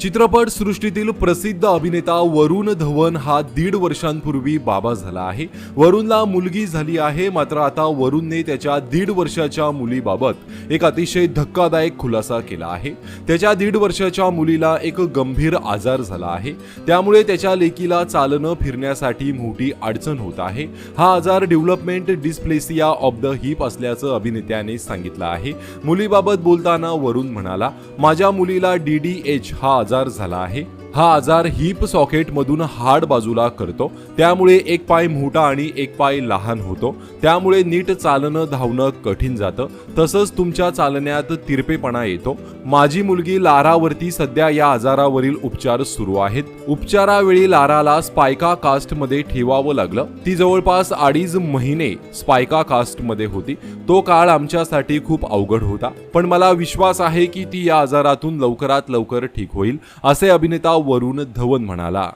चित्रपट सृष्टीतील प्रसिद्ध अभिनेता वरुण धवन हा 1.5 वर्षांपूर्वी बाबा झाला आहे। वरुणला मुलगी झाली आहे, मात्र आता वरुणने त्याच्या 1.5 वर्षाच्या मुलीबाबत एक अतिशय धक्कादायक खुलासा केला आहे। त्याच्या 1.5 वर्षाच्या मुलीला एक गंभीर आजार झाला आहे, त्यामुळे त्याच्या लेकीला चालणं फिरण्यासाठी मोठी अडचण होत आहे। हा आजार development dysplasia of the heap असल्याचं अभिनेत्याने सांगितलं आहे। मुलीबाबत बोलताना वरुण म्हणाला, माझ्या मुलीला DDH हा आजार झाला आहे। हा आजार हिप सॉकेट मधून हाड बाजूला करतो, त्यामुळे एक पाय मोठा आणि एक पाय लहान होतो, त्यामुळे नीट चालणं धावणं कठीण जातं, तसंच तुमच्या चालण्यात तिरपेपणा येतो। माझी मुलगी लारावरती सध्या या आजारावरील उपचार सुरू आहेत। उपचारावेळी लाराला स्पायका कास्ट मध्ये ठेवावं लागलं। ती जवळपास 2.5 महिने स्पायका कास्ट मध्ये होती। तो काळ आमच्यासाठी खूप अवघड होता, पण मला विश्वास आहे की ती या आजारातून लवकरात लवकर ठीक होईल, असे अभिनेता वरुण धवन म्हणाला।